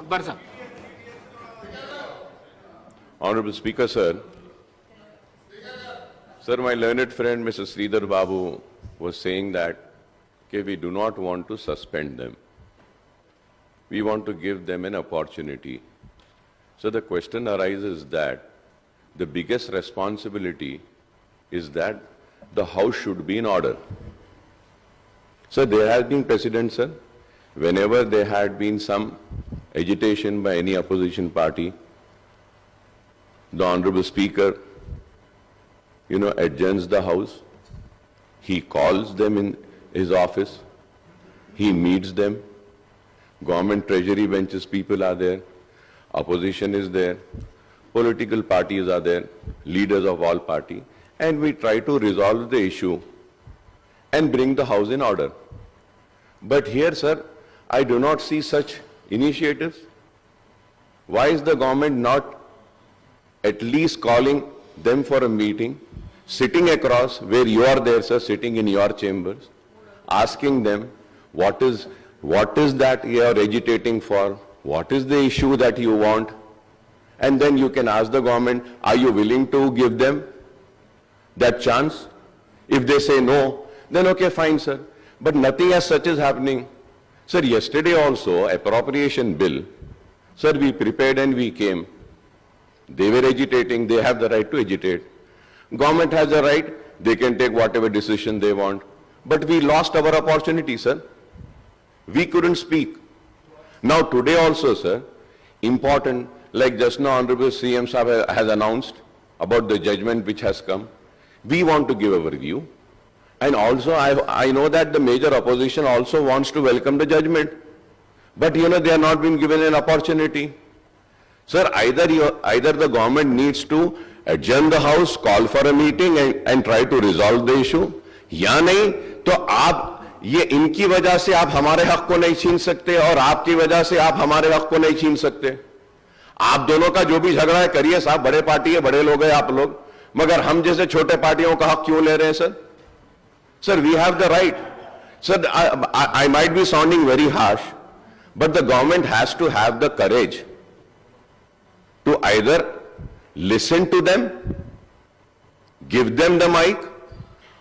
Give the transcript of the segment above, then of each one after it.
अकबर साहब. Honorable Speaker, sir. Sir, my learned friend Mr. Sridhar Babu was saying that we do not want to suspend them. We want to give them an opportunity. So the question arises that the biggest responsibility is that the House should be in order. So there has been precedent, sir. Whenever there had been some agitation by any opposition party, the Honorable Speaker, adjourns the House. He calls them in his office. He meets them. Government treasury benches people are there. Opposition is there. Political parties are there. Leaders of all parties. And we try to resolve the issue and bring the House in order. But here, sir, I do not see such initiatives. Why is the government not at least calling them for a meeting, sitting across where you are there, sir, sitting in your chambers, asking them what is that you are agitating for, what is the issue that you want, and then you can ask the government, are you willing to give them that chance? If they say no, then okay, fine, sir. But nothing as such is happening. Sir, yesterday also, appropriation bill, sir, we prepared and we came. They were agitating, they have the right to agitate. Government has the right, they can take whatever decision they want. But we lost our opportunity, sir. We couldn't speak. Now today also, sir, important, like just now Honorable CM Sahab has announced about the judgment which has come. We want to give our view. And also I know that the major opposition also wants to welcome the judgment. But they are not being given an opportunity. Sir, either the government needs to adjourn the House, call for a meeting and try to resolve the issue, या नहीं तो आप ये इनकी वजह से आप हमारे हक को नहीं छीन सकते और आपकी वजह से आप हमारे हक को नहीं छीन सकते. आप दोनों का जो भी झगड़ा है करिए साहब, बड़े पार्टी है, बड़े लोग हैं आप लोग, मगर हम जैसे छोटे पार्टियों का हक क्यों ले रहे हैं sir? Sir, we have the right. Sir, I might be sounding very harsh, but the government has to have the courage to either listen to them, give them the mic,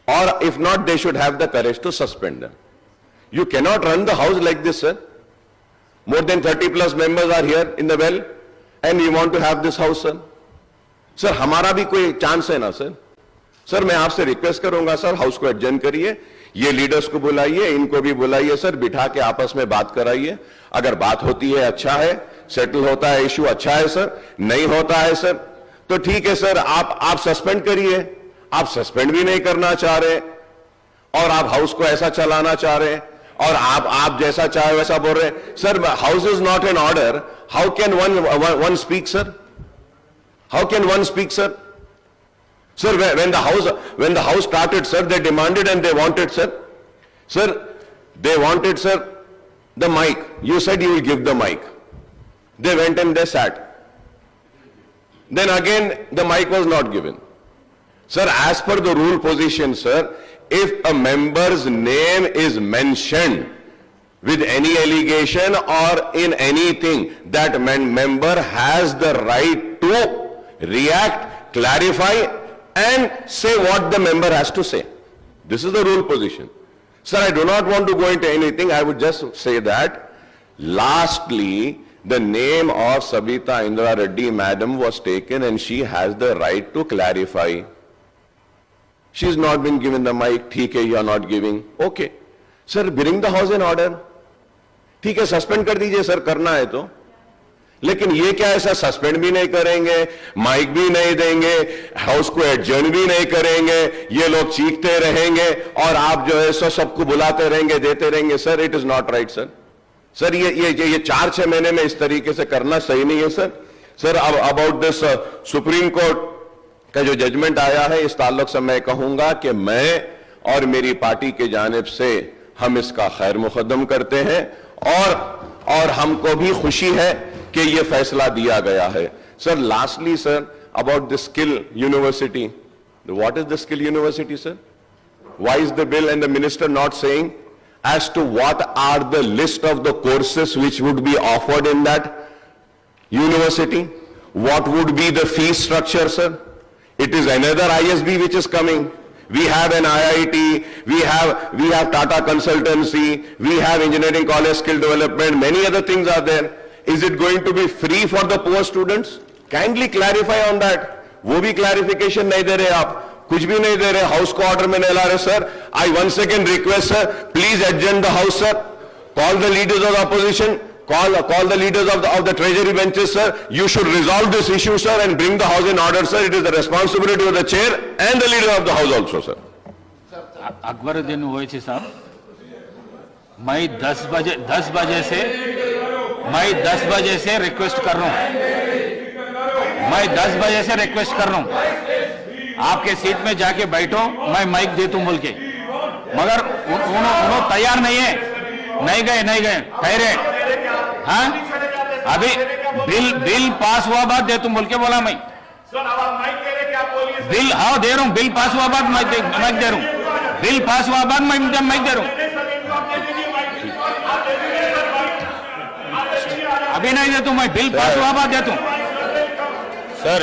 or if not, they should have the courage to suspend them. You cannot run the House like this, sir. More than 30 plus members are here in the well, and you want to have this House, sir. Sir, हमारा भी कोई chance है ना, sir? Sir, मैं आपसे request करूंगा, sir, house को adjourn करिए, ये लीडर्स को बुलाइए, इनको भी बुलाइए, सर, बिठा के आपस में बात कराइए. अगर बात होती है अच्छा है, सेटल होता है इशू अच्छा है सर, नहीं होता है सर तो ठीक है सर, आप सस्पेंड करिए. आप सस्पेंड भी नहीं करना चाह रहे और आप हाउस को ऐसा चलाना चाह रहे और आप जैसा चाहे वैसा बोल रहे. Sir, house is not in order. How can one speak, sir? How can one speak, sir? Sir, when the house started, sir, they demanded and they wanted, sir. Sir, they wanted, sir, the mic. You said you will give the mic. They went and they sat. Then again, the mic was not given. Sir, as per the rule position, sir, if a member's name is mentioned with any allegation or in anything, that member has the right to react, clarify, and say what the member has to say. This is the rule position. Sir, I do not want to go into anything. I would just say that, lastly, the name of Sabita Indra Reddy madam was taken and she has the right to clarify. She's not been given the mic. ठीक है, you are not giving. Okay. Sir, bring the house in order. ठीक है, suspend कर दीजिए sir, करना है तो. लेकिन ये क्या है सर, सस्पेंड भी नहीं करेंगे, माइक भी नहीं देंगे, हाउस को एडजर्न भी नहीं करेंगे, ये लोग चीखते रहेंगे और आप जो है सो सबको बुलाते रहेंगे, देते रहेंगे. Sir, it is not right sir. Sir, ये 4-6 महीने में इस तरीके से करना सही नहीं है sir. Sir, about this supreme court का जो जजमेंट आया है, इस ताल्लुक से मैं कहूंगा कि मैं और मेरी पार्टी के जानिब से हम इसका खैर मुकद्दम करते हैं और हमको भी खुशी है कि ये फैसला दिया गया है. Sir, lastly sir, about the skill university. What is the skill university sir? Why is the bill and the minister not saying as to what are the list of the courses which would be offered in that? University. What would be the fee structure, sir? It is another ISB which is coming. We have an IIT, we have Tata Consultancy, we have Engineering College Skill Development, many other things are there. Is it going to be free for the poor students? Kindly clarify on that. वो भी clarification नहीं दे रहे आप, कुछ भी नहीं दे रहे, house को ऑर्डर में नहीं ला रहे sir. I once again request sir, please adjourn the house sir. Call the leaders of the opposition. Call the leaders of the treasury benches, sir. You should resolve this issue, sir, and bring the house in order, sir. It is the responsibility of the chair and the leader of the house also, sir. Akbaruddin Owaisi साहब, मैं 10 बजे से request कर रहा हूँ. मैं 10 बजे से रिक्वेस्ट कर रहा हूँ. आपके सीट में जाके बैठो, मैं माइक दे दूं बोल के. मगर उन्होंने तैयार नहीं है. नहीं गए ठहरे. हाँ, अभी बिल पास हुआ बाद दे तुम बोल के बोला मैं. बिल हाँ दे रहा हूँ. बिल पास हुआ बाद माइक दे रहा हूँ. बिल पास हुआ बाद मैं माइक दे रहा हूँ. अभी नहीं दे तू. मैं बिल पास हुआ बाद दे तू. सर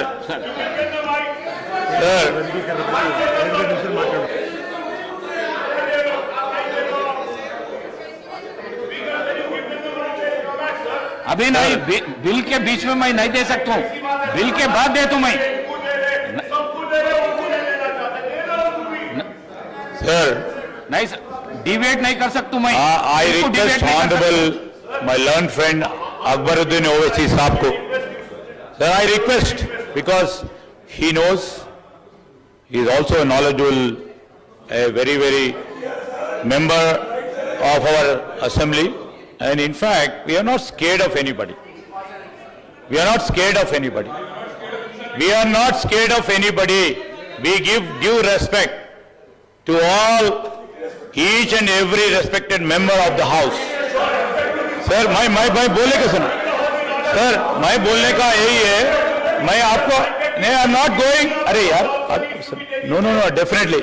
अभी नहीं. बिल के बीच में मैं नहीं दे सकता हूँ. बिल के बाद दे तू. मैं सर नहीं डिबेट नहीं कर सकता मैं. I request honourable my learn friend Akbaruddin Owaisi साहब को. Sir I request because he knows, he is also knowledgeable, a very member of our assembly. And in fact, we are not scared of anybody. We are not scared of anybody. We are not scared of anybody. We give due respect to all, each and every respected member of the house. Sir, मैं बोलने का सुनो. Sir, मैं बोलने का यही है. मैं आपको नहीं, आई एम नॉट गोइंग. अरे यार, no, definitely.